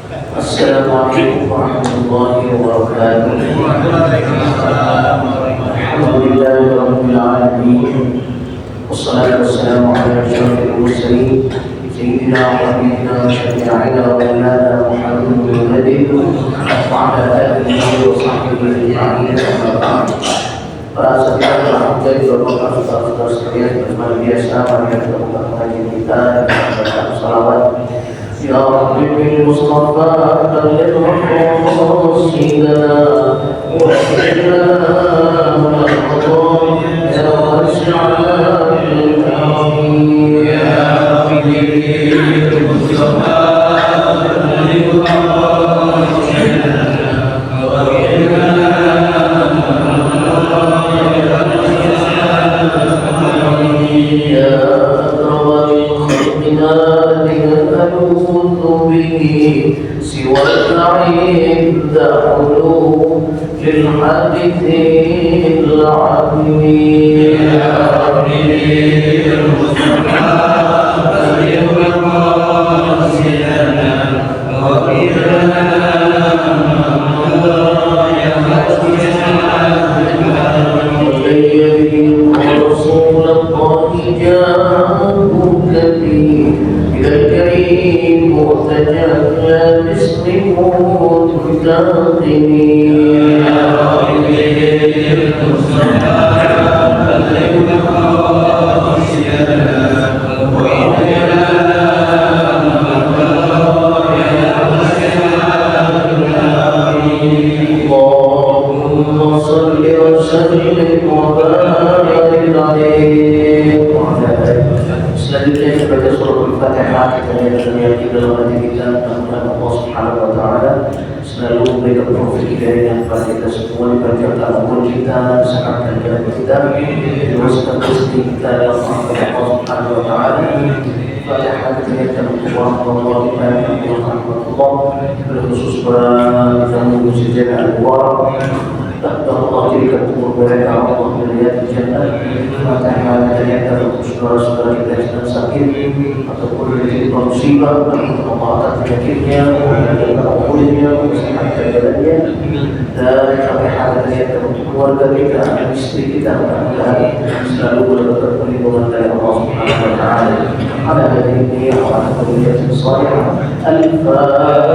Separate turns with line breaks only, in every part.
Assalamualaikum warahmatullahi wabarakatuh. Alhamdulillahirabbil alamin. Wassalatu wassalamu ala asyrafil mursalin sayyidina wa habibina wa syafi'ina wa maulana Muhammadin wa ala alihi wa sahbihi ajma'in. Para sahabat rahmatullahi wa barakatuh sekalian, luar biasa marilah kita mengaji kita dengan salawat. Ya Rabbi bil Mustafa balligh maqasidana wa sayyidina Muhammad ya wasi'al amin. Ya Rabbi bil Mustafa balligh maqasidana wa sayyidina سوى العند حلول للحديث العظيم. يا ربي المصطفى بلغ مقاصدنا وبنا يا رسول الله جاءك إلى الكريم وتجلى باسم منتقمين. يا ربي المصطفى بلغ مقاصدنا وإلينا اللهم صل وسلم وبارك عليه وعلى آله. Selanjutnya kita baca surah Al-Fatihah. Kita lihat dalam hati kita, mudah-mudahan Allah Subhanahu wa Ta'ala selalu memberikan taufik hidayah kepada kita semua, dipercayakan umur kita, sehatkan jalan kita, luruskan rezeki kita dalam rahmat Allah Subhanahu wa Ta'ala. Fatihah kita lihat dalam Allah berkhusus para tamu sejarah Al-Mubarak. Allah jadikan umur mereka Allah melihat jannah. Fatihah ternyata untuk saudara-saudara kita yang sedang sakit ataupun menjadi musibah, Allah akan penyakitnya, menjaga umurnya, mensehatkan badannya. Dan Fatihah ternyata untuk keluarga kita, istri kita, mudah-mudahan selalu mendapat perlindungan dari Allah Subhanahu wa Ta'ala. Ala hadhihi wa ala kulli salihah. Al-Fatihah.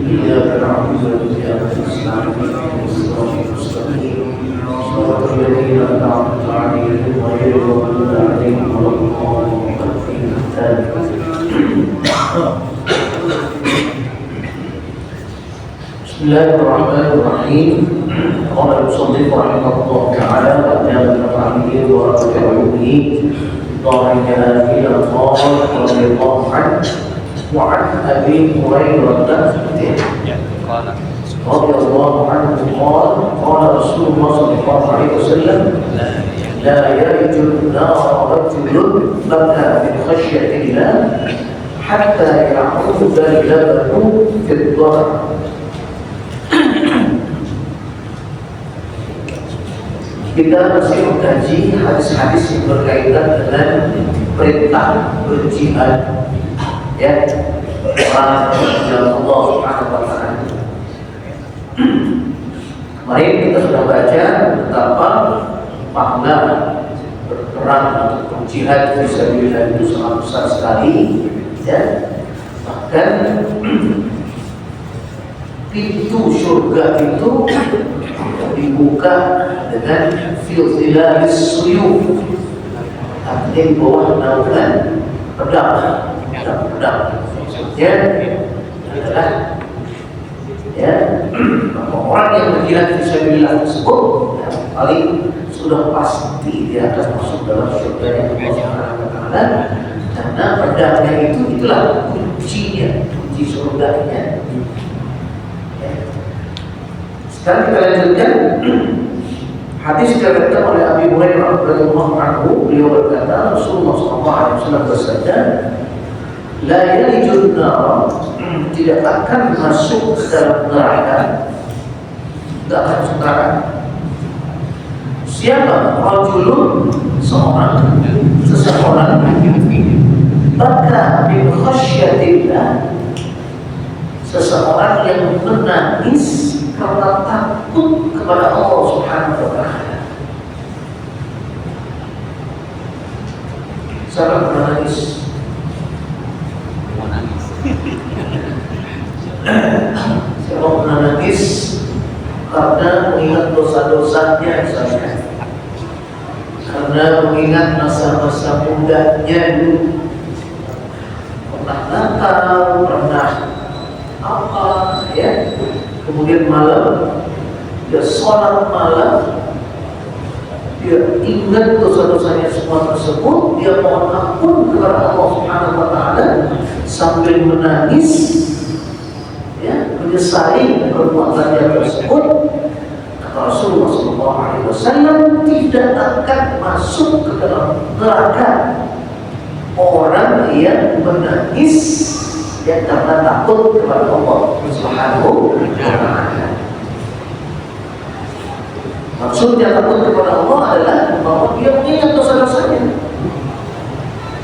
إياك نعبد وإياك نستعين اهدنا المستقيم صراط الذين أنعمت عليهم غير المغضوب عليهم ولا الضالين. بسم الله الرحمن الرحيم. قال المصنف رحمه الله تعالى وأتى بنفعه ورد علومه ضاعف هذه الألفاظ رضي الله عنه وعن أبي هريرة رضي الله عنه قال قال رسول الله صلى الله عليه وسلم لا يرج النار رجل بكى من خشية الله حتى يعود اللبن في الضرع. Kita masih mengkaji hadis-hadis yang berkaitan dengan perintah berjihad, ya, perang dalam Allah Subhanahu wa Ta'ala. Kemarin kita sudah baca betapa makna berperang atau berjihad fisabilillah itu sangat besar sekali, ya. Bahkan pintu surga itu dibuka dengan filzilalis suyuf, artinya di bawah naungan pedang. Ya, adalah ya orang yang berjihad fisabilillah tersebut paling sudah pasti dia akan masuk dalam surga yang Allah Subhanahu wa Ta'ala, karena pedangnya itulah kuncinya, kunci surganya. Sekarang kita lanjutkan hadis diriwayatkan oleh Abi Hurairah radhiyallahu anhu. Beliau berkata, Rasulullah SAW bersabda, la yalijun nar, tidak akan masuk ke dalam neraka, tidak akan sekarang Siapa? Rajulun, seseorang baka min khasyatillah, seseorang yang menangis karena takut kepada Allah Subhanahu wa taala. Siapa pernah nangis? Siapa pernah nangis karena mengingat dosa-dosanya misalnya, karena mengingat masa-masa mudanya dulu, pernah nakal, pernah apa ya, kemudian malam dia sholat malam, dia ingat dosa-dosanya semua tersebut, dia mohon ampun kepada Allah Subhanahu wa taala sambil menangis, ya, menyesali perbuatannya tersebut. Kata Rasulullah SAW, tidak akan masuk ke dalam neraka orang yang menangis ya karena takut kepada Allah Subhanahu wa taala. Maksudnya takut kepada Allah adalah bahwa dia mengingat dosa-dosanya,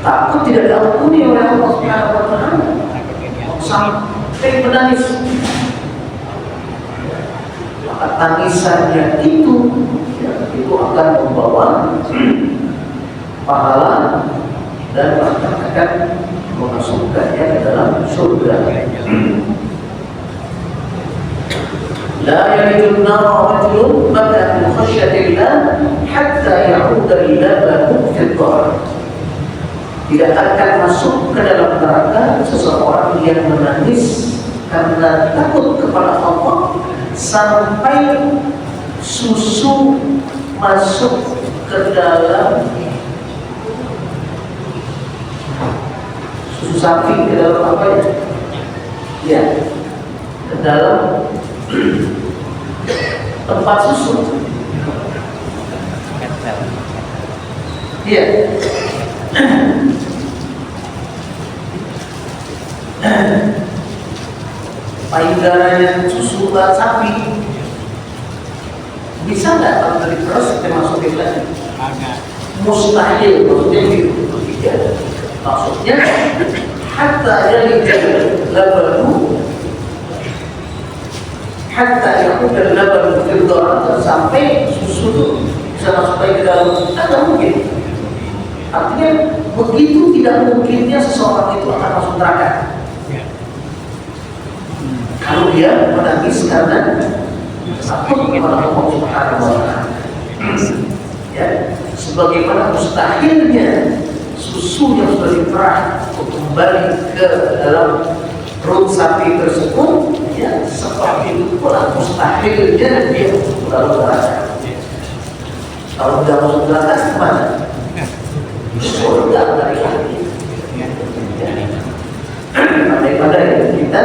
takut tidak diampuni oleh Allah Subhanahu wa taala sampai menangis. Maka tangisannya itu akan membawa pahala dan bahkan akan memasukkannya ke dalam surga. La yalijun nara rajulun baka min khasyatillah hatta ya'uda al-labanu fi ad-dar. Tidak akan masuk ke dalam neraka seseorang yang menangis karena takut kepada Allah sampai susu masuk ke dalam susu sapi, ke dalam apa ya? Ya, ke dalam tempat susu. Iya. Payudaranya susu sapi bisa nggak kalau dari peras kita masukin lagi? Mustahil, maksudnya gitu. Ya. Maksudnya hatta labanu hatta yakun labanu fildaran, sampai susu itu bisa masuk ke dalam, tidak mungkin. Artinya begitu tidak mungkinnya seseorang itu akan masuk neraka kalau dia menangis karena takut kepada Allah Subhanahu wa taala. Ya, sebagaimana mustahilnya susu yang sudah diperah kembali ke dalam perut sapi tersebut, ya, seperti itu pula mustahilnya dia masuk neraka. Kalau tidak masuk neraka kemana? Surga dari hati. Pandai-pandai kita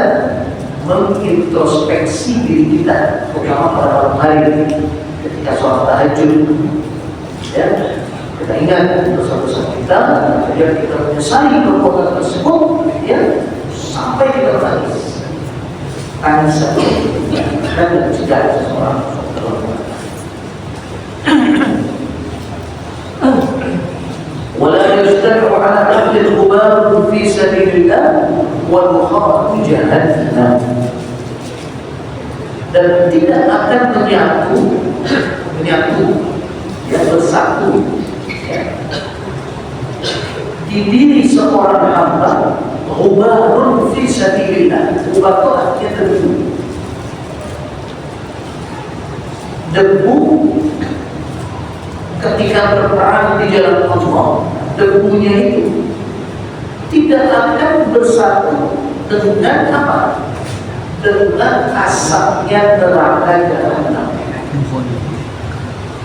mengintrospeksi diri kita, terutama pada malam hari ketika sholat tahajud, ya, kita ingat dosa-dosa kita, kemudian kita menyesali perbuatan tersebut, ya, sampai kita menangis. Tangisan dan mencegah seseorang. ولا يجتمع على عبد الغبار في سبيل الله والمخاط جهنم. Dan tidak akan menyatu ya, bersatu ya, di diri seorang hamba ghubarun fi sabilillah. Ghubar itu artinya debu ketika berperang di jalan Allah, debunya itu tidak akan bersatu dengan apa? Dengan asapnya neraka jahanam.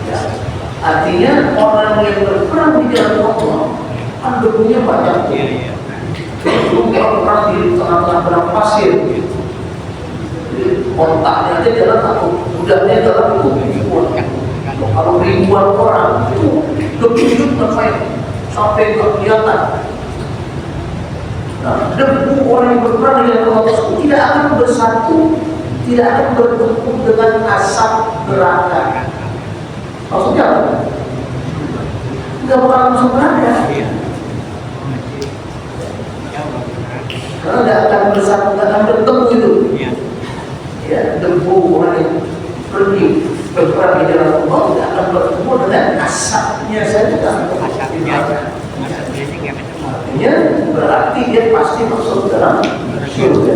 Ya. Artinya orang yang berperang di jalan Allah kan debunya banyak. Itu orang di tengah-tengah padang pasir, kontaknya aja jalan takut, udahnya jalan ribuan. Kalau ribuan orang itu debu sampai nggak kelihatan. Nah, debu orang yang berperang dengan Allah tersebut tidak akan bersatu, tidak akan bertemu dengan asap neraka. Maksudnya apa? nggak bakal masuk neraka. Karena nggak akan bersatu, nggak akan bertemu itu. Ya, debu orang yang pergi berperang di jalan Allah nggak akan bertemu dengan asapnya saja. Artinya berarti dia pasti masuk dalam surga.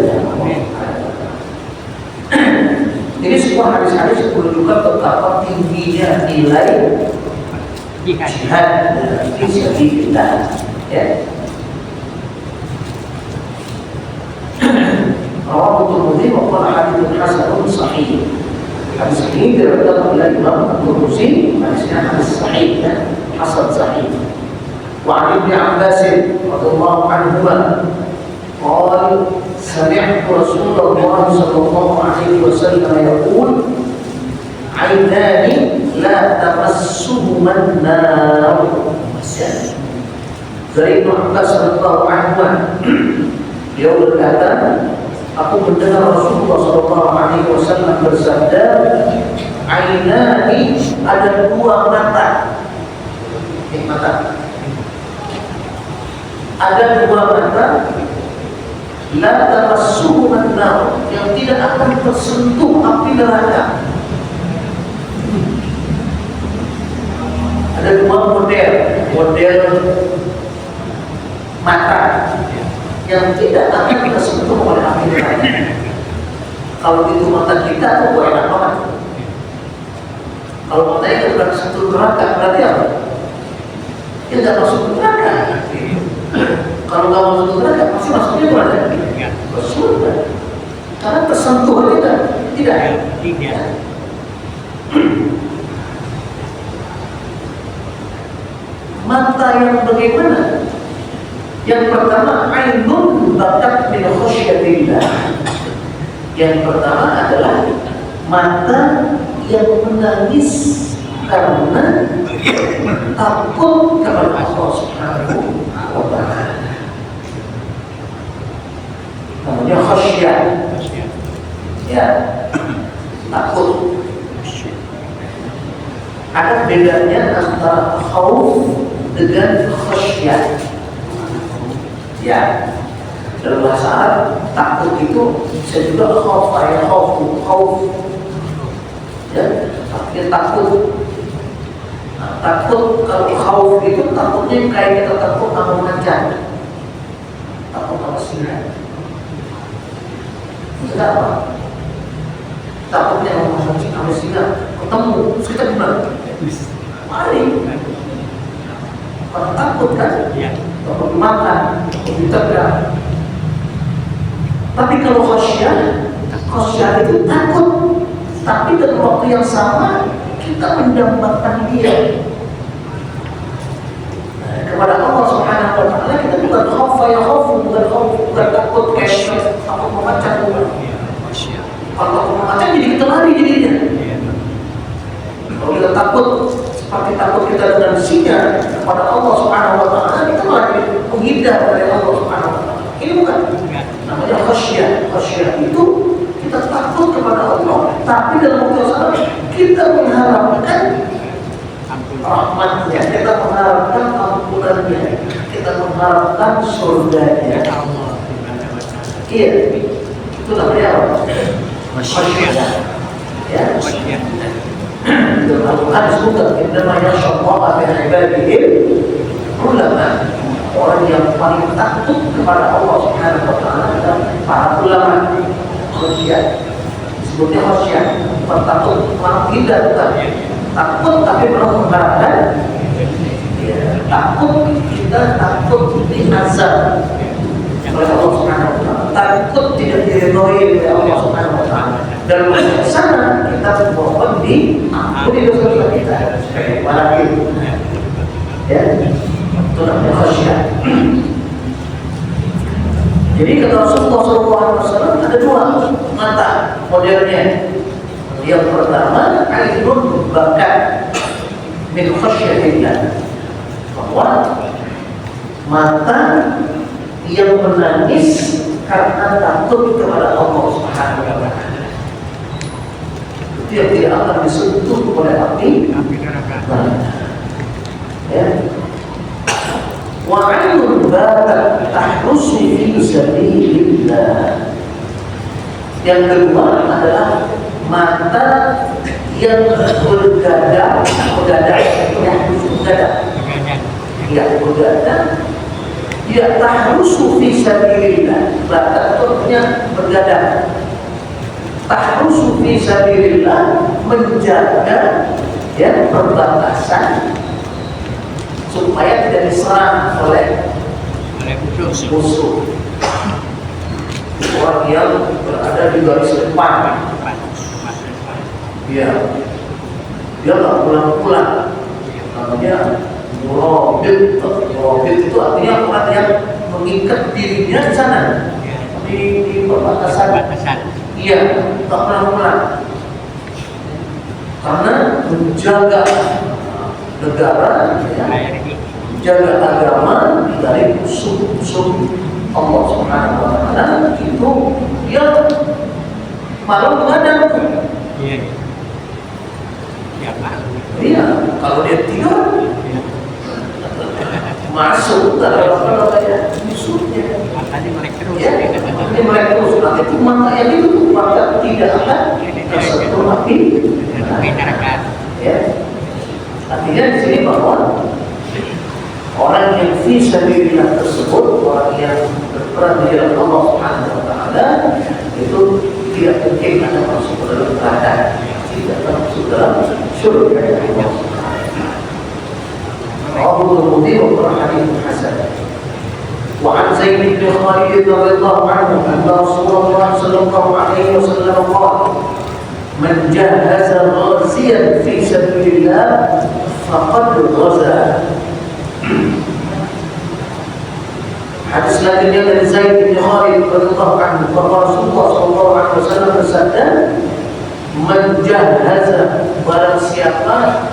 Ini sebuah hadis-hadis menunjukkan betapa tingginya nilai jihad fi sabilillah. Ya. Rawahu Tirmidzi wa qala haditsun hasanun sahih. Hadis ini diriwayatkan oleh Imam Tirmidzi, hadisnya hadis sahih ya, hasan sahih. Wa 'an Ibnu Abbas radhiyallahu anhuma قال سمعت رسول الله صلى الله عليه وسلم يقول عينان لا تمسهما النار. Dari Ibnu Abbas radhiyallahu anhu, beliau berkata, aku mendengar Rasulullah sallallahu alaihi wasallam bersabda, ainani, ada dua mata. Mata. Ada dua mata, la tamassuhun nar, yang tidak akan tersentuh api neraka. Ada dua model mata yang tidak akan tersentuh oleh api neraka. Kalau itu mata kita, tuh enak banget. Kalau matanya tidak pernah tersentuh neraka, berarti apa? Dia tidak masuk neraka. Kalau nggak masuk neraka, pasti masuknya mana? Ke surga. Karena tersentuh kita tidak. Mata yang bagaimana? Yang pertama, ainun bakat min khasyatillah. Yang pertama adalah mata yang menangis karena takut kepada Allah Subhanahu wa Ta'ala. Namanya khasyah. Ya, takut. Ada bedanya antara khauf dengan khasyah. Ya, dalam bahasa Arab takut itu bisa juga khauf, ya khauf. Ya, artinya takut. Nah, takut, kalau khauf itu takutnya kayak kita takut sama macan, takut sama singa. Maksudnya apa? Takutnya sama singa ketemu, terus kita gimana? Mari. Kalau takut kan? Takut dimakan, takut ditegak. Tapi kalau khasyah itu takut, tapi dalam waktu yang sama kita mendambakan dia kepada Allah Subhanahu wa Ta'ala. Kita bukan bukan takut kayak takut memacan, bukan. Kalau takut memacan jadi kita lari jadinya. Kalau kita takut seperti takut kita dengan singa kepada Allah Subhanahu wa Ta'ala, kita lari menghindar dari Allah Subhanahu wa Ta'ala. Ini bukan namanya khasyah. Khasyah itu kita takut kepada Allah, tapi dalam waktu yang sama kita mengharapkan rahmatnya, kita mengharapkan ampunannya, kita mengharapkan surganya. Iya, itu namanya apa? Khasyah. Ya. Al-Quran disebutkan innama yakhshallaha min ibadihi ulama. Orang yang paling takut kepada Allah Subhanahu wa Ta'ala adalah para ulama. Khasyah disebutnya khasyah, bukan takut malah tidak, bukan takut tapi belum mengharapkan. Ya, takut kita takut diazab oleh Allah Subhanahu wa Ta'ala, takut tidak diridhoi oleh Allah Subhanahu wa Ta'ala. Dan di sana kita mohon diampuni dosa-dosa kita sebagai itu. Ya, itu namanya khasyah. Jadi kata Rasulullah SAW ada dua mata modelnya. Yang pertama, ainun bakat min khasyatillah, bahwa mata yang menangis karena takut kepada Allah Subhanahu wa Ta'ala. Itu yang tidak akan disentuh oleh api neraka. Ya. wa 'ainun batat tahrusu fi sabilillah. Yang kedua adalah mata yang bergadang, ya tahrusu fi sabilillah. Batat itu artinya bergadang. Tahrusu fi sabilillah, menjaga ya perbatasan supaya tidak diserang oleh musuh. Orang yang berada di garis depan, ya, dia nggak pulang-pulang. Namanya murabit. Murabit itu artinya orang yang mengikat dirinya di sana, di perbatasan. Iya, nggak pulang-pulang. Karena menjaga negara, ya, menjaga agama dari musuh-musuh Allah Subhanahu wa Ta'ala. Itu dia malam begadang. Iya, kalau dia tidur masuk dalam musuhnya. Ya, ini mereka terus nanti itu mata yang itu maka tidak akan tersentuh api neraka. Ya, artinya di sini bahwa orang yang fi sabilillah tersebut, orang yang berperan di jalan Allah Subhanahu wa Ta'ala, itu tidak mungkin akan masuk ke dalam neraka, tidak akan masuk dalam surga Allah Subhanahu wa Ta'ala. Rawahu Tirmidzi wa hadits hasan. Wa an Zaid bin Khalid radhiyallahu anhu anna Rasulullah sallallahu alaihi wasallam qala man jahaza ghaziyan fi sabilillah faqad ghaza. Hadis selanjutnya dari Zaid bin Khalid radhiyallahu anhu bahwa Rasulullah sallallahu alaihi wasallam bersabda, "Man jahaza, barang siapa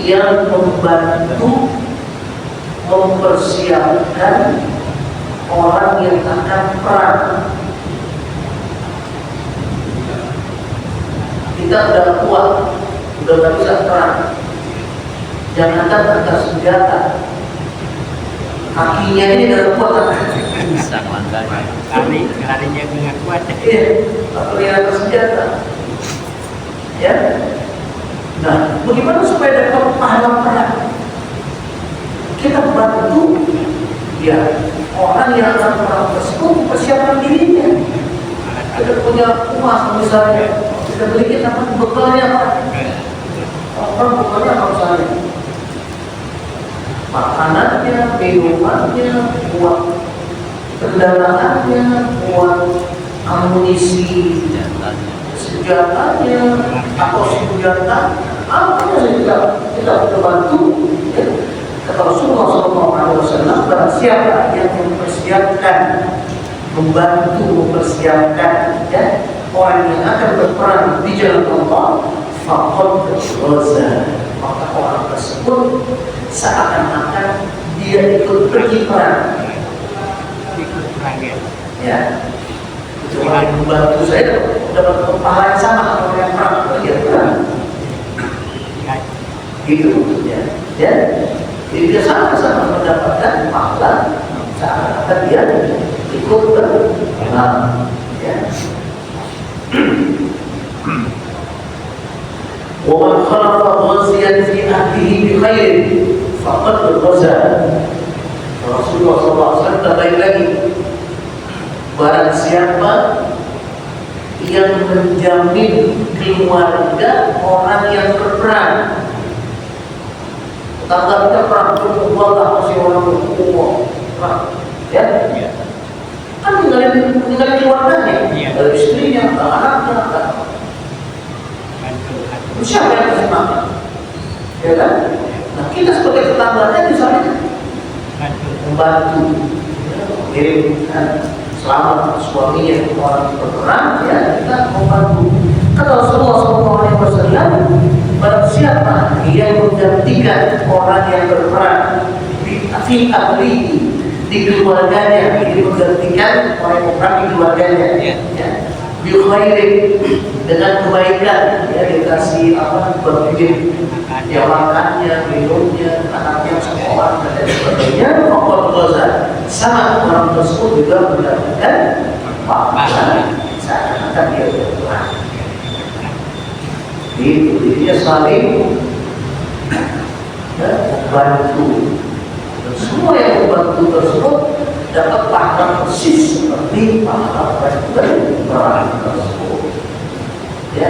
yang membantu mempersiapkan orang yang akan perang." Kita udah kuat, udah nggak bisa perang, jangan angkat senjata. Kakinya ini udah kuat,
bisa melanggar. Larinya nggak kuat.
Iya, atau yang senjata. Ya. Nah, bagaimana supaya dapat pahala perang? Kita bantu ya orang yang akan perang tersebut mempersiapkan dirinya. Kita punya uang misalnya, kita belikan apa bekalnya apa? Orang bekalnya apa misalnya? Makanannya, minumannya, buat kendaraannya, buat amunisi senjatanya, atau senjata apa saja kita bantu. Ya. Kata Rasulullah SAW, barang siapa yang mempersiapkan, membantu mempersiapkan ya orang yang akan berperang di jalan Allah, faqad ghaza, maka orang tersebut seakan-akan dia ikut pergi perang. Ya, cuma membantu saya dapat pahala yang sama kalau yang perang, dia perang. Gitu maksudnya. Ya, jadi dia sama-sama mendapatkan pahala seakan-akan dia ikut perang. Ya. وَمَنْ خَلَفَ غَازِيًا فِي أَهْلِهِ بِخَيْرٍ فَقَدْ غَزَا. Rasulullah SAW tambah lagi, barang siapa yang menjamin keluarga orang yang berperang, tetangga kita perang, Allah masih orang berkumpul perang, ya, kan tinggalin keluarganya, dari istrinya, anaknya, siapa yang kasih makan? Ya kan? Nah, kita sebagai tetangganya misalnya membantu, kirimkan selamat suaminya orang berperang, ya kita membantu. Kata Rasulullah SAW, barang siapa yang menggantikan orang yang berperang di ahli, di keluarganya, ini menggantikan orang yang berperang di keluarganya, ya. Bikhairin, dengan kebaikan, ya dikasih apa berpikir, ya makannya, minumnya, anaknya sekolah. sholat dan sebagainya, faktor dosa sama orang tersebut juga mendapatkan pahala seakan-akan dia berdoa. Itu dia saling membantu. Dan semua yang membantu tersebut dapat pahala persis seperti pahala perang tersebut. Ya.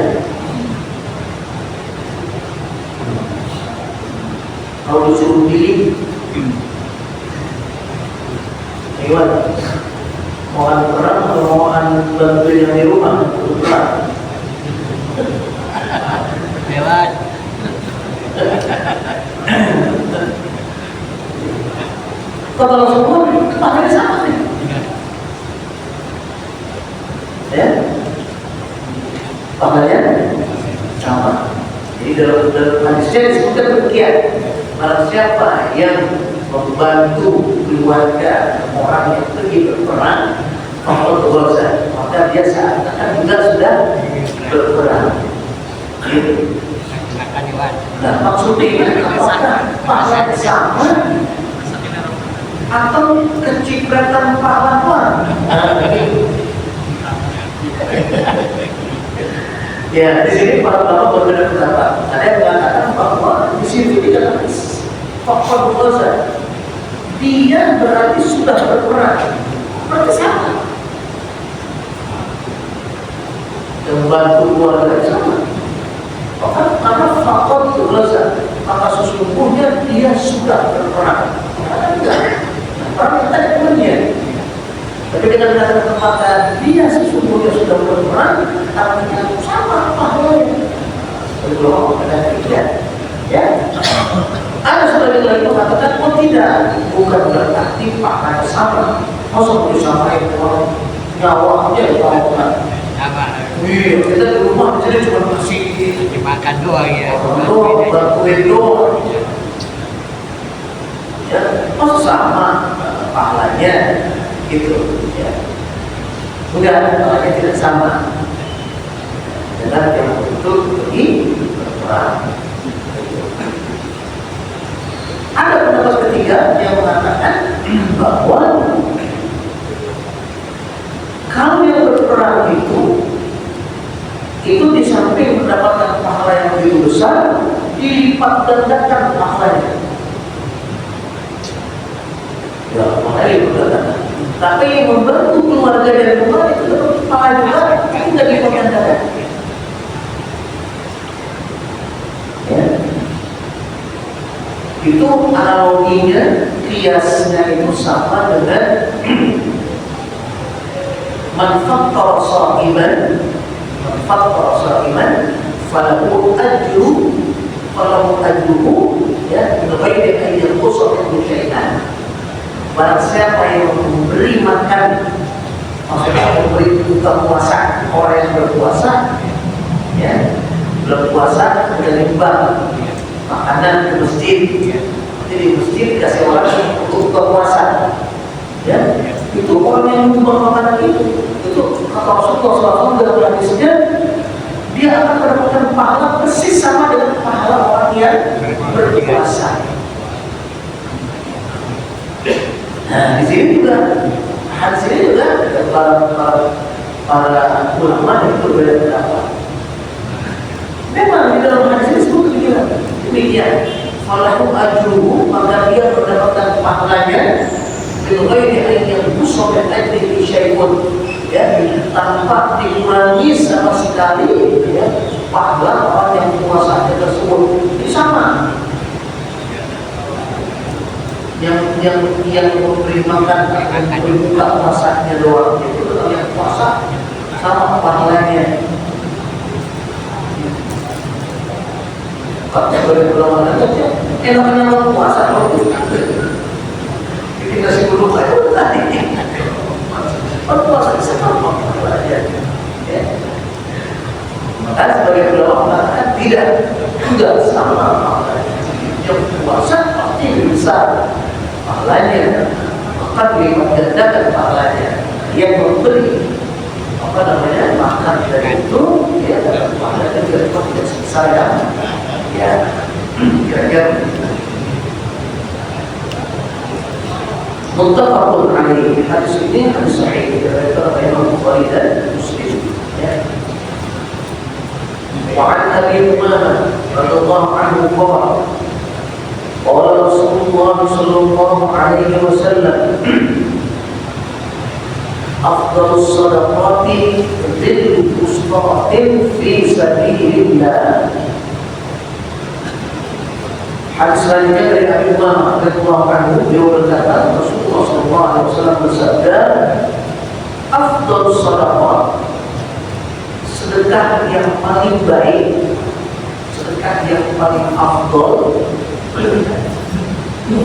Kalau disuruh pilih, gimana? Mau perang atau mau bantu yang di rumah? Perang.
Lewat.
Kalau semua pahalanya sama nih. Ya, pahalanya sama. Jadi dalam hadisnya disebutkan demikian. Barang siapa yang membantu keluarga orang yang pergi berperang, maka dia seakan-akan juga sudah berperang. Gitu. Nah, maksudnya apakah pahala sama atau kecipratan pahlawan? Ya, di sini para ulama berbeda pendapat. Ada yang mengatakan bahwa di sini dikatakan faktor dosa, dia berarti sudah berperang, berarti sama. Yang membantu keluarga sama. Karena faktor dosa, maka sesungguhnya dia sudah berperang. Orang yang tadi kemudian. Tapi dengan mengatakan maka dia sesungguhnya sudah berperang, artinya sama pahalanya. Belum ada tiga, ya. Ada sebagian lagi mengatakan oh tidak, bukan berarti pahalanya sama. Masa bersama itu orang nyawa aja sama. Iya, kita di rumah jadi cuma kasih
dimakan doang ya.
doang, bantuin doang. Ya, masa sama pahalanya. Gitu, ya. Enggak, pahalanya tidak sama dengan yang betul pergi berperang. Ada pendapat ketiga yang mengatakan bahwa kalau yang berperang itu di samping mendapatkan pahala yang begitu besar, dilipat gandakan pahalanya. Ya, makanya bergandakan. Tapi yang membantu keluarga dari rumah itu dapat pahala juga, tapi tidak dipotongkan. Ya. Itu analoginya, kiasnya itu sama dengan manfaat sa'iman, falahu ajruhu, ya, bighairi an yanqusa minhu syai'an. Barang siapa yang memberi makan, maksudnya memberi buka puasa orang yang berpuasa, ya, berpuasa menyumbang makanan ke masjid. Jadi di masjid dikasih orang untuk buka puasa, ya, itu orang yang menyumbang makanan itu kata Rasulullah SAW dalam hadisnya, dia akan mendapatkan pahala persis sama dengan pahala orang yang berpuasa. Nah, di sini juga, hadis ini juga para ulama yang berbeda pendapat. Memang di dalam hadis ini disebut demikian. Falahu ajruhu, maka dia mendapatkan pahalanya bighairi an yanqusa min ajrihi syai'un, ya, tanpa dikurangi sama sekali, ya, pahala orang yang puasanya tersebut. Ini sama. Yang memberi makan, buka puasanya doang, itu tetap yang puasa sama pahalanya. Kalau boleh pulang aja, enaknya mau puasa kalau jadi nasi bulu itu tadi. Kalau puasa sama pahalanya. Maka sebagai ulama mengatakan tidak sama pahalanya. Yang puasa pasti lebih besar pahalanya, maka dilipat gandakan pahalanya. Yang memberi makan dari itu, ya, pahalanya tidak sebesar ya kira-kira. Muttafaqun alaihi. Hadis ini hadis sahih diriwayatkan oleh Imam Bukhari dan Muslim. Ya. Wa an Abi Umamah radhiyallahu anhu qala qala Rasulullah sallallahu alaihi wasallam afdhalus shadaqati dhillu usqatin fi sabilillah. Hadis selanjutnya dari Abi Umamah radhiyallahu anhu, beliau berkata Rasulullah sallallahu alaihi wasallam bersabda, afdhalus shadaqah, sedekah yang paling baik, sedekah yang paling afdal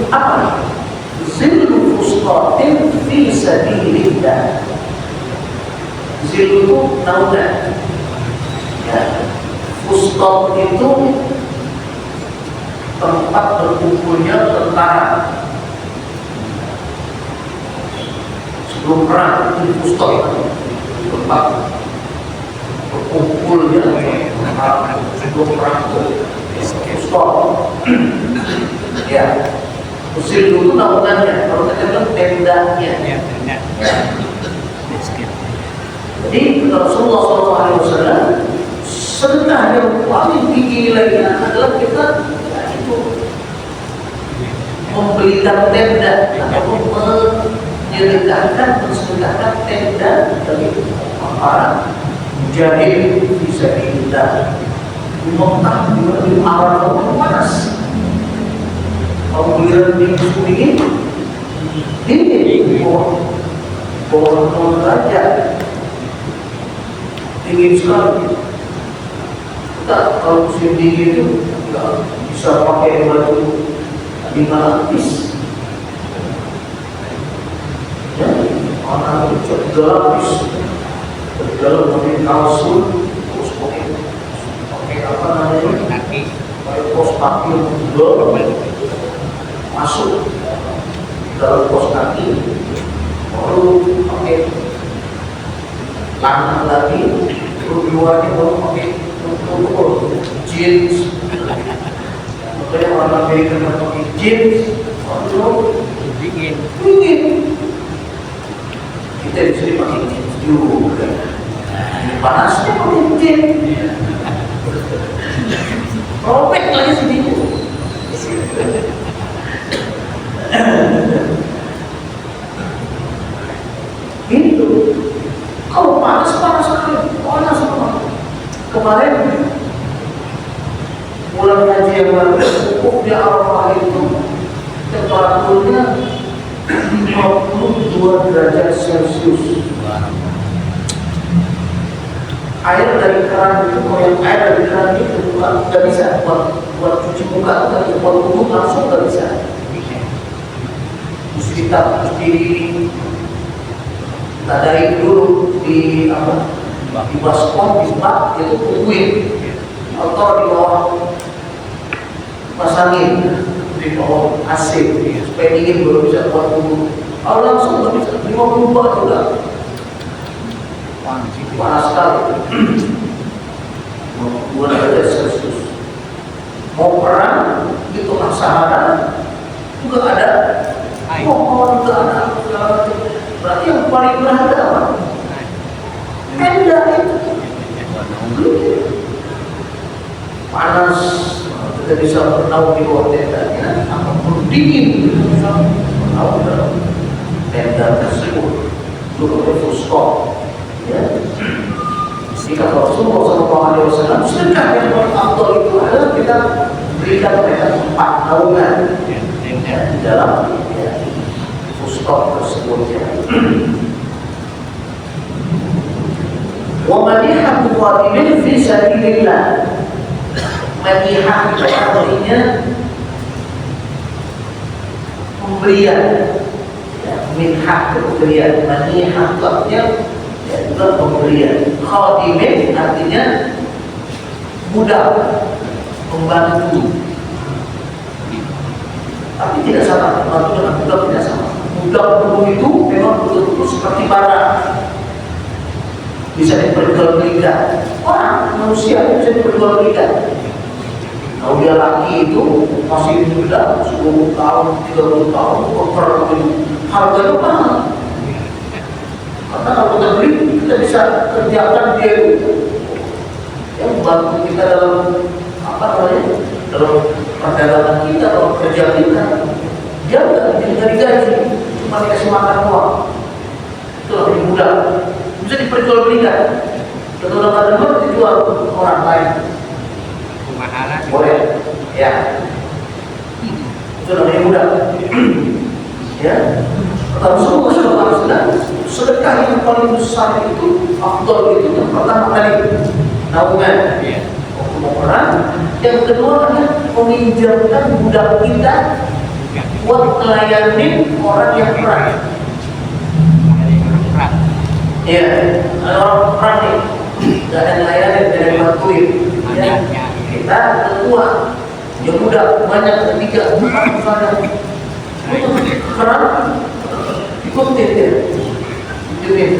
apa? Zillu fusqatin fi sabilillah. Zillu itu naungan, ya. Fusqat itu tempat berkumpulnya tentara sebelum perang. Itu fusqat, tempat berkumpulnya tentara sebelum perang. Fusqat, ya. Usil itu naungannya, kalau kita bilang tendanya. Jadi Rasulullah SAW, sedekah yang paling tinggi nilainya adalah kita membelikan tenda atau menyedekahkan, mensedekahkan tenda dari para mujahid bisa kita di Mekah, di Arab panas. Kalau giliran di musim dingin, bawah derajat, dingin sekali. Kita kalau musim dingin itu nggak bisa pakai baju 5 lapis, ya, mana itu 3 lapis, di dalam pakai kalsul, terus pakai apa namanya, pakai pos kaki juga, masuk dalam pos kaki, baru pakai lanang lagi, terus luarnya baru pakai jeans. Makanya orang Amerika pakai jeans, waduh, dingin. Kita di sini pakai jeans juga. Panasnya pakai jeans. Robek lagi sedikit. Itu kalau panas sekali, panas semua. Kemarin bulan haji yang lalu, di Arafah itu temperaturnya 52 derajat Celcius. Air dari keran itu, kalau yang air dari keran itu nggak bisa buat cuci muka, nggak bisa buat wudhu langsung, nggak bisa. Mesti kita dari dulu di apa, di baskom, di bak itu tungguin, atau di bawah pasangin, di bawah AC supaya dingin baru bisa buat wudhu. Kalau langsung nggak bisa, 52 juga. Panas sekali. Buat aja Celcius. Mau perang di tengah Sahara juga ada, pohon juga ada, berarti yang paling berharga apa? Tenda itu. Panas, kita bisa bernaung di bawah tendanya, ataupun dingin, bisa bernaung dalam tenda tersebut. Itu fusqat. Ya. Jika Rasulullah SAW sedekah yang paling afdal itu adalah kita berikan mereka tempat naungan di dalam fusqat tersebut. Wa manihatu qadimin fi sabilillah. Manihah itu artinya pemberian, minhah pemberian, manihah artinya juga pemberian. Khadimin artinya budak, membantu. Tapi tidak sama, membantu dengan budak tidak sama. Budak dulu itu memang betul-betul seperti barang, bisa diperjualbelikan. Orang manusia bisa diperjualbelikan. Kalau dia laki itu masih muda, 10 tahun, 30 tahun, harganya mahal. Karena kalau kita beli, kita bisa kerjakan dia yang membantu kita dalam apa namanya, dalam perdagangan kita, dalam kerja kita. Dia nggak digaji, cuma dikasih makan doang. Itu lebih mudah. Bisa diperjualbelikan. Dan orang kedua dijual orang lain.
Kemahalan.
Boleh, ya. Itu lebih mudah. Ya. Rasulullah SAW sedekah yang paling besar itu afdal itu yang pertama kali naungan untuk orang, yang kedua adalah meminjamkan budak kita buat melayani orang yang perang. Ya, orang perang nih, gak ada melayani, gak ada bantuin. Ya, kita ketua, ya budak banyak ketiga, misalnya perang. Ikutin dia, ikutin.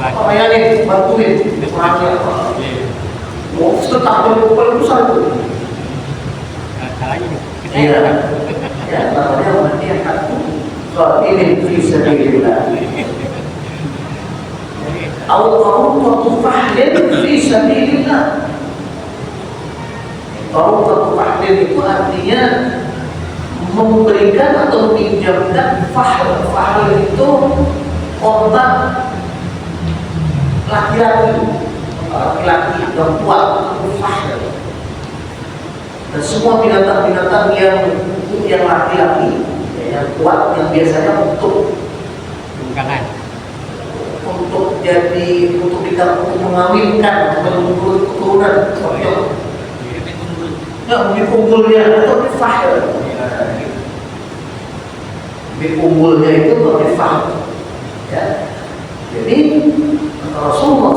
Apa ya nih, bantuin orangnya. Mau setengah paling besar itu. Iya, ya namanya mati aku. Kalau ini bisa dilihat. Al-Qarutatu fahlin fi sabilillah. Qarutatu fahlin itu artinya memberikan atau meminjamkan fahl. Fahl itu otak laki-laki yang kuat, fahl. Dan semua binatang-binatang yang laki-laki yang kuat, yang biasanya untuk mengawinkan menurut keturunan, unggulnya itu fahl. Unggulnya itu fahl. Ya. Jadi Rasulullah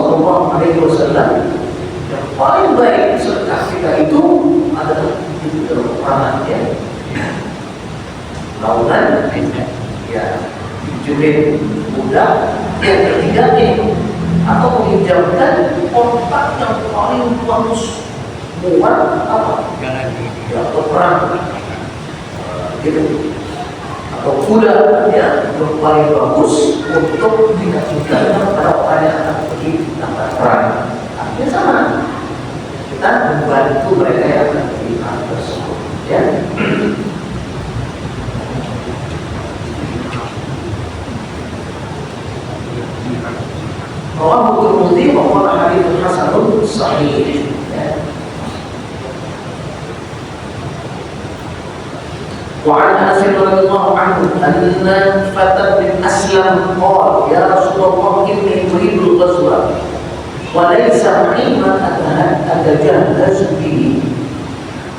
SAW yang paling baik sedekah kita itu adalah itu dalam perangan, ya. Naungan, ya, pinjemin budak. Yang ketiga nih, atau meminjamkan otak yang paling bagus buat apa? Ya, atau perang, gitu. Atau kuda, ya, yang paling bagus untuk dikasihkan pada orang yang akan pergi dapat perang. Artinya sama, kita membantu mereka yang akan pergi perang tersebut, ya. Rawahu Tirmidzi wa qala haditsun hasanun sahih. Wa 'an Anas radhiyallahu anhu anna fatan bin Aslam qala ya Rasulullah inni uridu al-ghazwa wa laysa ma'i man atajahhaz bihi.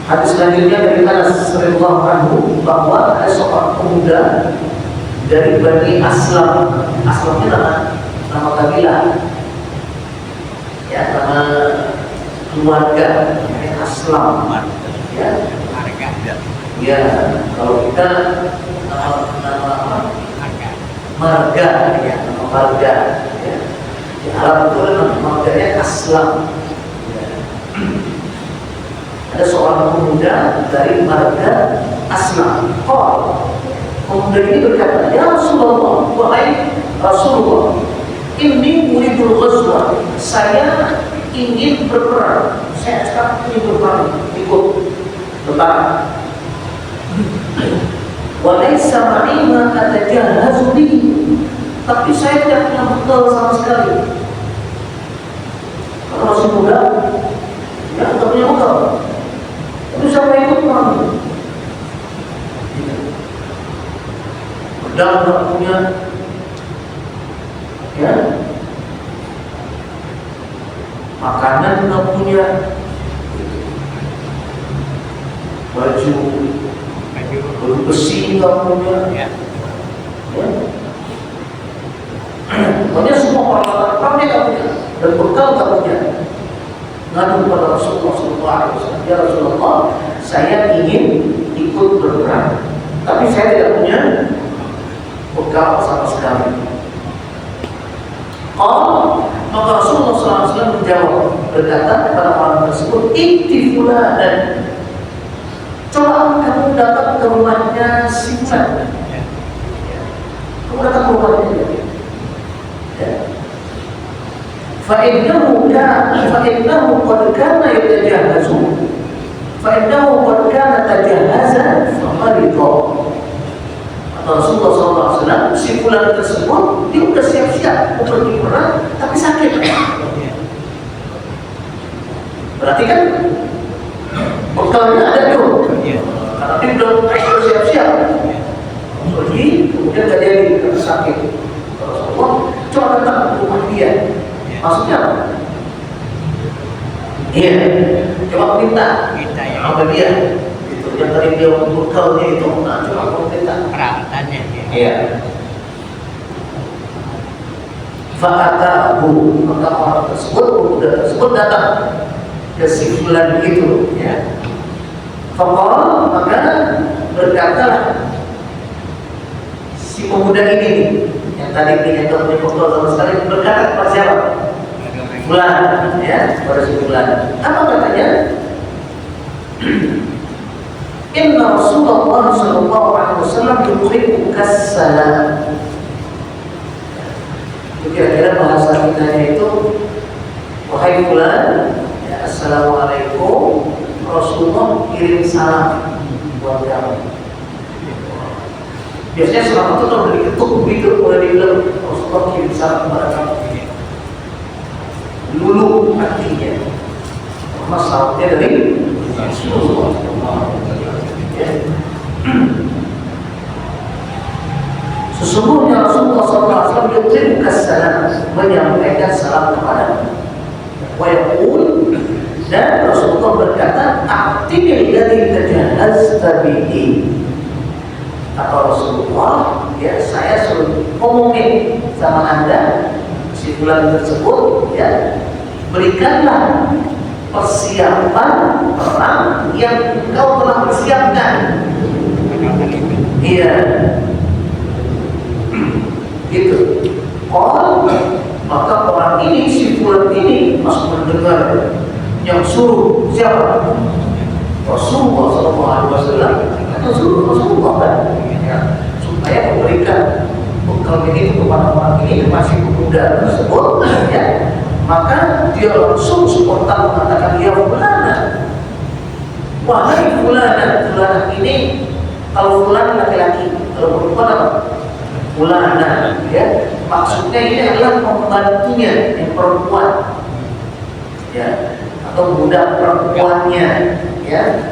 Hadis selanjutnya dari Anas radhiyallahu anhu bahwa ada seorang pemuda dari Bani Aslam. Aslam itu nama kabilah, ya, nama keluarga, Aslam, ya, ya. Kalau kita nama apa? Marga, ya, nama marga, ya. Di Arab itu nama marganya Aslam. Ya. Ada seorang pemuda dari marga Aslam. Pemuda ini berkata, ya Rasulullah, wahai Rasulullah, ini muridul ghazwa, saya ingin berperang. Saya sekarang ingin berperang, ikut tentara. Walaysa ma'i ma atajahhazu bihi, tapi saya tidak punya bekal sama sekali. Kalau masih muda, ya tidak punya bekal. Tapi saya ikut perang. Pedang tidak punya. Ya, makanan nggak punya, baju besi nggak punya, ya. Pokoknya semua peralatan perangnya nggak punya dan bekal nggak punya. Ngadu kepada Rasulullah SAW, ya Rasulullah, saya ingin ikut berperang, tapi saya tidak punya bekal sama sekali. Maka Rasulullah SAW menjawab, berkata kepada orang tersebut, "Ikti fulanan, coba kamu datang ke rumahnya si fulan." rumahnya. Ya. Fa'innahu qad kana yatajahazu. Fa'innahu qad kana tajahazan famarida. Rasulullah SAW, si fulan tersebut dia udah siap-siap mau pergi perang tapi sakit. Berarti kan bekalnya ada tuh. Karena dia udah siap-siap pergi, kemudian gak jadi karena sakit. Rasulullah coba datang ke rumah dia. Maksudnya apa? Iya, coba minta sama dia. Yang tadi dia bekalnya itu, nah coba minta
perawatannya.
Iya. Fa'atahu, maka orang tersebut, pemuda tersebut datang ke si fulan itu, ya. Faqala, maka berkatalah si pemuda ini yang tadi dia punya bekal sama sekali berkata kepada siapa? Fulan, ya, kepada si fulan. Apa katanya? Inna Rasulullah sallallahu alaihi wasallam yuhibbu kassalam. Kira-kira bahasa kitanya itu, wahai fulan, ya, assalamualaikum, Rasulullah kirim salam buat kamu. Biasanya salam itu kalau diketuk begitu, boleh dibilang Rasulullah kirim salam kepada kamu. Lulu artinya, karena salamnya dari Rasulullah. Ya. Sesungguhnya Rasulullah SAW yuqim kassalam, menyampaikan salam kepada wa yaqul, dan Rasulullah berkata a'tini alladhi tajahazta bihi. Kata Rasulullah, ya, saya suruh ngomongin sama anda si fulan tersebut, ya, berikanlah persiapan perang yang engkau telah persiapkan. Iya, gitu. Maka orang ini, si fulan ini masuk mendengar yang suruh siapa? Rasulullah SAW. Atau suruh Rasulullah kan? Ya, supaya memberikan bekal ini kepada orang ini, masih pemuda tersebut, ya. Maka dia langsung spontan mengatakan, ya fulana, wahai fulana. Fulana ini, kalau fulan laki-laki, kalau perempuan apa? Fulana, ya. Maksudnya ini adalah pembantunya yang perempuan, ya, atau budak perempuannya, ya.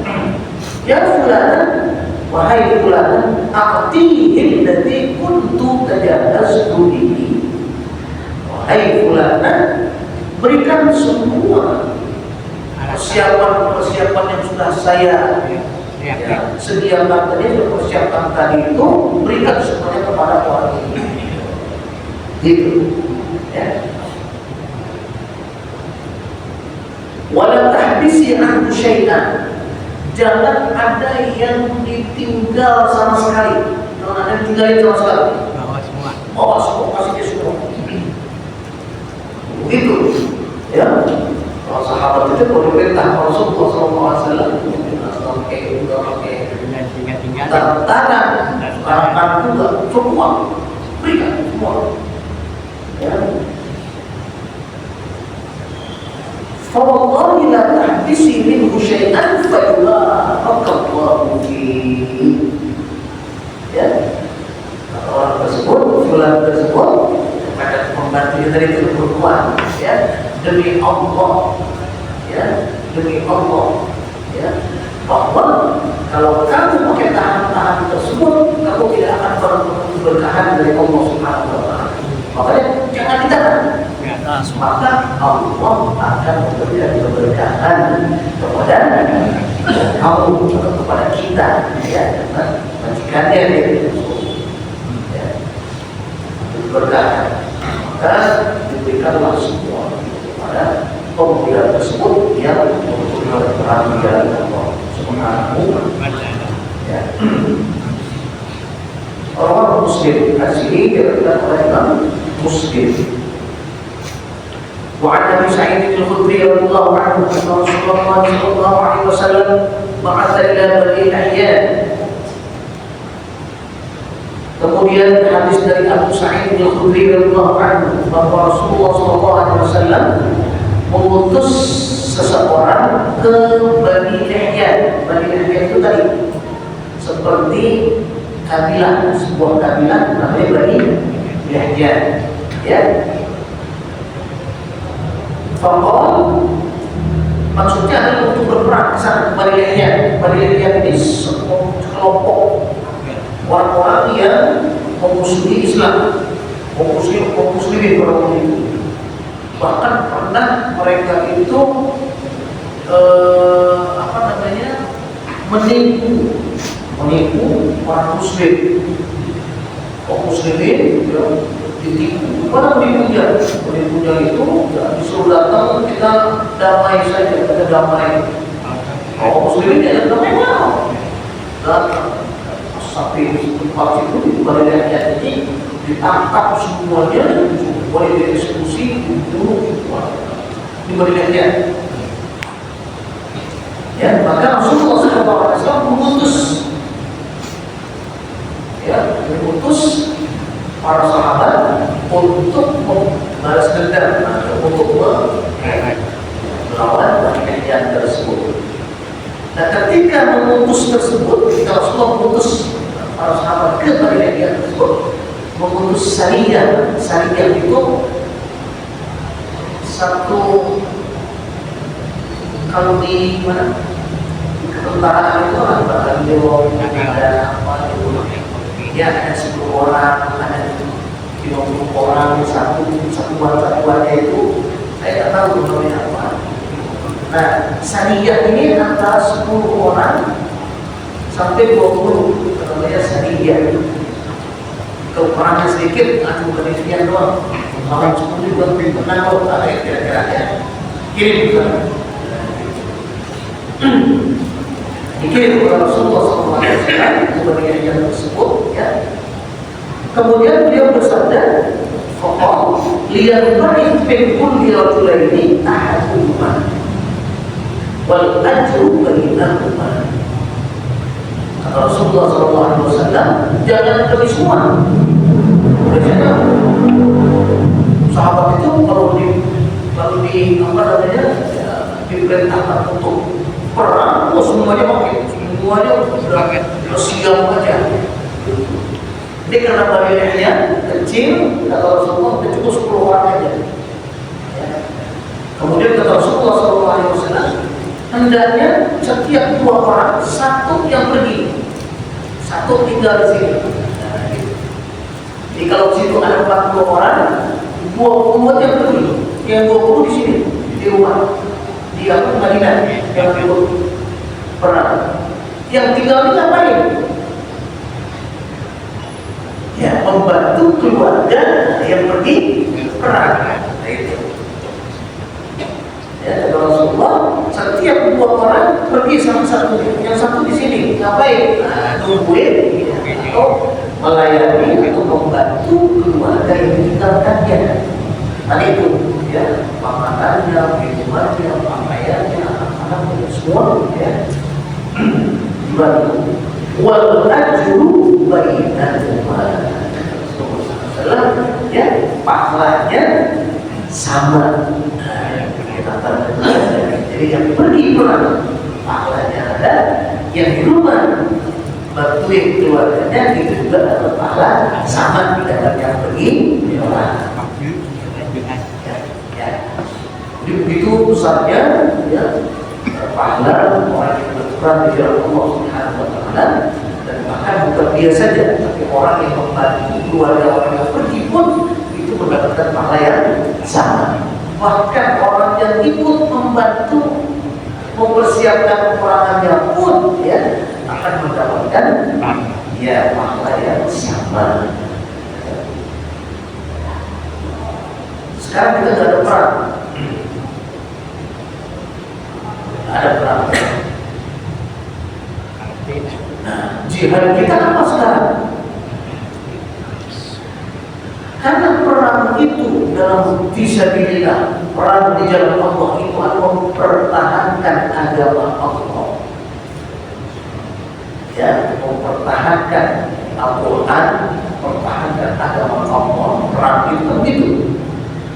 Ya fulana, wahai fulana, a'tihim allati kuntu tajahaztu bihi. Wahai fulana, berikan semua persiapan yang sudah saya sediakan tadi, persiapan tadi itu, berikan semuanya kepada orang ini. Gitu, ya. Wala tahbisi anhu syai'an, jangan ada yang ditinggal sama sekali. Jangan ada yang tinggalin sama sekali. Bawa semua, kasih dia semua. Begitu, ya. Kalau sahabat itu kalau diperintah Rasulullah SAW, pakai tangan, juga semua, berikan semua. Ya. Fawallahi la tahbisi minhu syai'an fayubarakallaahu fihi. Ya. Orang tersebut, fulan tersebut, kepada pembantunya tadi itu perempuan, ya, demi Allah, ya, demi Allah, ya, bahwa kalau kamu pakai tahan-tahan tersebut, kamu tidak akan pernah berkahan dari Allah Subhanahu wa Ta'ala. Makanya jangan ditahan. Maka Allah akan memberikan keberkahan kepada kamu, kepada kita, ya, majikannya itu, ya, berkahan. Maka diberikanlah semua kepada pemuda tersebut yang mempunyai peran dari Allah Subhanahu wa Ta'ala. Ya. Orang Muslim kasih dikatakan oleh Imam Muslim. وعن ابي سعيد الخدري رضي الله عنه ان رسول الله صلى الله عليه وسلم بعث الى بني الاحيان Kemudian hadis dari Abu Sa'id Al-Khudri radhiyallahu anhu bahwa Rasulullah SAW mengutus seseorang ke Bani Lihyan. Bani Lihyan itu tadi seperti kabilah, sebuah kabilah namanya Bani Lihyan. Ya. Faqal maksudnya adalah untuk berperang ke sana Bani Lihyan. Bani Lihyan ini sekelompok orang-orang yang memusuhi Islam, memusuhi orang itu. Bahkan pernah mereka itu menipu orang Muslim. Orang Muslimin ya, ditipu. Mana menipunya? Menipunya itu ya, disuruh datang kita damai saja, kita damai. Orang Muslimin ya damai mau datang. Sampai tempat itu di Bani Lihyan ini ditangkap semuanya, boleh dieksekusi, dibunuh semua di Bani Lihyan. Ya, maka Rasulullah SAW mengutus para sahabat untuk membalas dendam atau untuk melawan Bani Lihyan tersebut. Nah, ketika mengutus tersebut, ketika Rasulullah mengutus para sahabat ke Bani Lihyan tersebut, mengutus sariyah. Sariyah itu satu, kalau di mana ketentaraan itu ada apa itu ya, ada 10 orang, ada 50 orang, satuannya itu saya tidak tahu namanya apa. Nah, sariyah ini antara 10 orang sampai 20, namanya sariyah. Kekurangan sedikit, bukan sekian doang. Orang 10 juga pernah kok, kira-kira ya. Kirim ke dikirim oleh Rasulullah SAW ke Bani Lihyan tersebut, ya. Kemudian beliau bersabda, "Faqal liyanbaghi min kulli rajulaini ahaduhuma wal ajru bainahuma." Kata Rasulullah SAW, jangan bagi semua. Biasanya sahabat itu kalau di diperintahkan untuk perang, semuanya oke, semuanya sudah siap aja. Ini karena Bani Lihyan kecil, kata Rasulullah cukup 10 orang aja. Ya. Kemudian kata Rasulullah SAW, hendaknya setiap 2 orang, satu yang pergi, satu tinggal di sini. Jadi kalau di situ ada 40 orang, 20 yang pergi, yang 20 di sini di rumah, di Madinah yang ikut perang. Yang tinggal ini ngapain? Ya, membantu keluarga yang pergi perang. Ya, kalau Rasulullah setiap 2 orang pergi sama satu, yang satu di sini ngapain? Nungguin atau melayani atau membantu keluarga yang ditinggalkannya. Tadi itu ya, makanannya, minumannya, pakaiannya, anak-anaknya, semua ya dibantu. Wal ajru bainahuma, ya, pahalanya sama. Jadi yang pergi perang pahalanya ada, yang di rumah bantuin keluarganya itu juga dapat pahala sama dengan yang pergi perang. Jadi begitu besarnya ya pahala orang yang berperang di jalan Allah Subhanahu wa Ta'ala. Dan bahkan bukan dia saja, tapi orang yang membantu keluarga orang yang pergi pun itu mendapatkan pahala yang sama. Bahkan orang yang ikut membantu mempersiapkan peperangannya pun ya akan mendapatkan ya pahala yang sama. Sekarang kita tidak ada perang, ada perang. Nah, jihad kita apa sekarang? Karena perang itu dalam fisabilillah, perang di jalan Allah itu adalah mempertahankan agama Allah. Ya, mempertahankan Al-Quran, pertahankan agama Allah, perang itu kan gitu.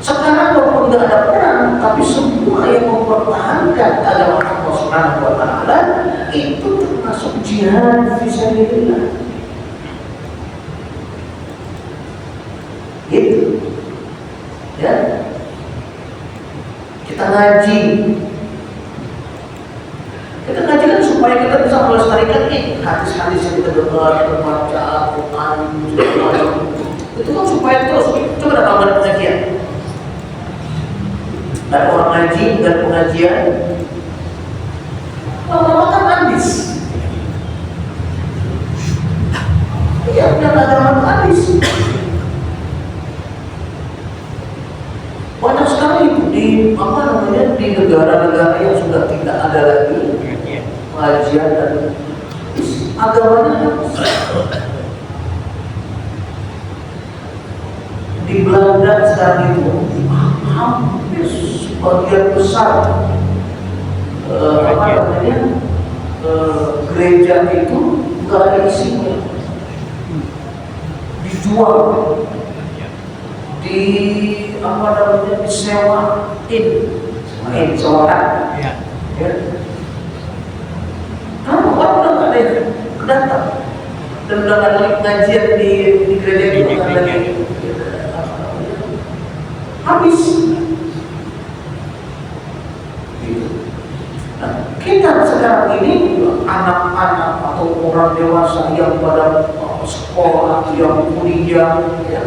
Sekarang walaupun tidak ada perang, tapi semua yang mempertahankan agama Allah Subhanahu wa Ta'ala itu termasuk jihad fisabilillah. Gitu. Ya. Kita ngaji. Kita ngaji kan supaya kita bisa melestarikan hadis-hadis yang kita dengar, kita baca, Al-Quran, itu kan supaya terus. Coba datang pada pengajian. Dan orang ngaji dan pengajian lama-lama kan habis. Iya, benar agama habis. Banyak sekali di di negara-negara yang sudah tidak ada lagi pengajian dan agamanya habis. Di Belanda sekarang itu hampir sebagian besar gereja itu nggak ada isinya, dijual, disewain, sewakan. Kamu orang udah nggak ada yang datang dan udah nggak ada pengajian di gereja itu, habis. Nah, kita sekarang ini anak-anak atau orang dewasa yang pada sekolah, yang kuliah, ya,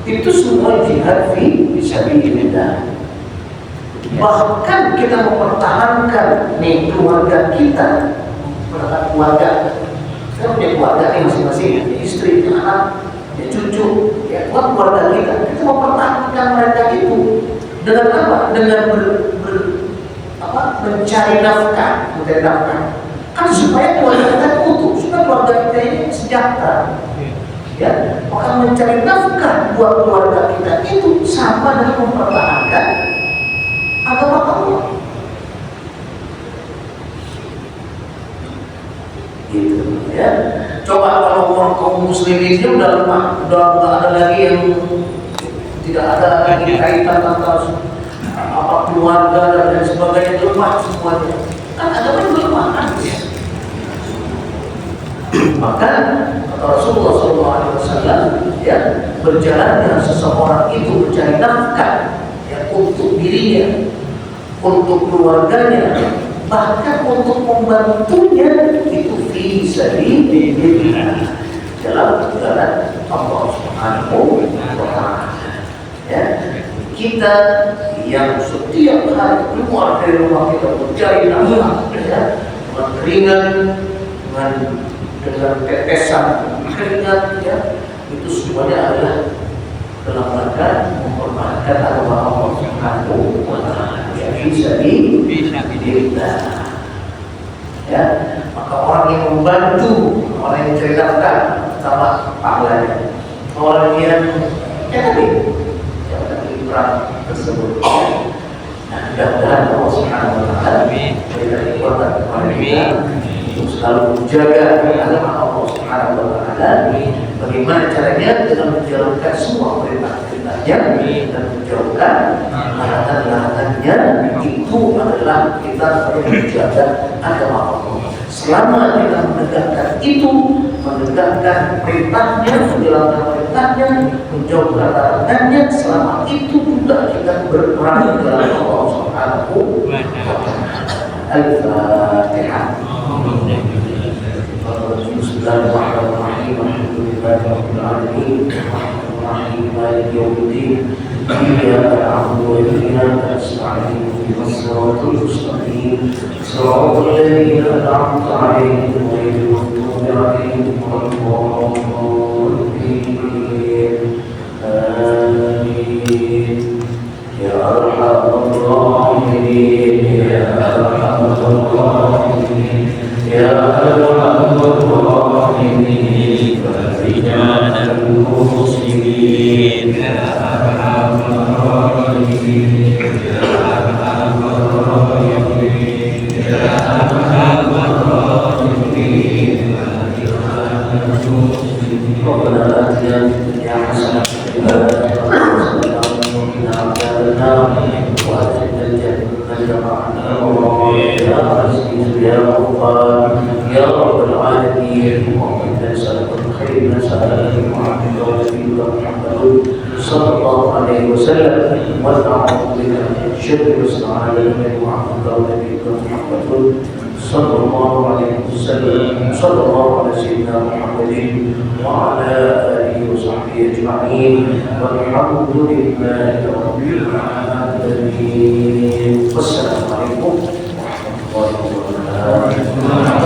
itu semua jihad fisabilillah. Bahkan kita mempertahankan nih keluarga kita, keluarga. Kita punya keluarga nih masing-masing, istri, anak, cucu, ya, keluarga kita. Kita mempertahankan mereka itu dengan apa? Dengan mencari nafkah, kan supaya keluarga kita utuh, supaya keluarga kita ini sejahtera. Ya, maka mencari nafkah buat keluarga kita itu sama dengan mempertahankan agama Allah. Gitu ya. Coba kalau orang kaum muslimin dia udah lemah, udah nggak ada lagi yang tidak ada lagi kaitan antara keluarga dan lain sebagainya, lemah semuanya. Kan agama juga lemah kan? Maka Rasulullah SAW ya, berjalannya seseorang itu mencari nafkah ya, untuk dirinya, untuk keluarganya, bahkan untuk membantunya itu fisabilillah dalam jalan Allah Subhanahu wa Ta'ala. Ya, kita yang setiap hari keluar dari rumah kita mencari nafkah, ya, dengan keringat, dengan tetesan keringat, ya, itu semuanya adalah dalam rangka mempertahankan agama Allah Subhanahu wa Ta'ala. Ya, fisabilillah. Ya, maka orang yang membantu, orang yang mencari nafkah sama pahalanya. Orang yang perang tersebut. Nah, mudah-mudahan Allah Subhanahu wa Ta'ala memberikan kekuatan kepada kita untuk selalu menjaga agama Allah Subhanahu wa Ta'ala. Bagaimana caranya? Dengan menjalankan semua perintah-perintahnya dan menjauhkan larangan-larangannya. Itu adalah kita perlu menjaga agama Allah. Selama kita menegakkan itu, menegakkan perintahnya, menjalankan perintahnya, menjauhkan larangannya, selama itu juga kita berperang dalam Allah Subhanahu wa Ta'ala. Al-Fatihah. Bismillahirrahmanirrahim. Alhamdulillahirabbil alamin. Arrahmanirrahim. Maliki yaumiddin. Iyyaka na'budu wa iyyaka nasta'in. Ihdinas siratal mustaqim. Siratal ladzina an'amta 'alaihim ghairil maghdubi 'alaihim waladdallin. Amin. Ya Arhamar Rahimin, Ya Arhamar Rahimin, Ya Arhamar Rahimin, Farijanal muslimin, Ya Arhamar Rahimin, Ya Arhamar Rahimin, Ya Arhamar Rahimin, Farijanal muslimin. ربنا آتنا في الدنيا حسنة وفي الآخرة حسنة وقنا عذاب النار وأدخلنا الجنة مع الأبرار يا عزيز يا غفار يا رب العالمين. اللهم نسألك الخير نسألك وعبدك ونبيك محمد صلى الله عليه وسلم ونعوذ بك من شر وسعادتك وعبدك ونبيك محمد صلى الله عليه وسلم. صلى الله على سيدنا محمد وعلى آله وصحبه أجمعين والحمد لله رب العالمين. والسلام عليكم ورحمة الله وبركاته.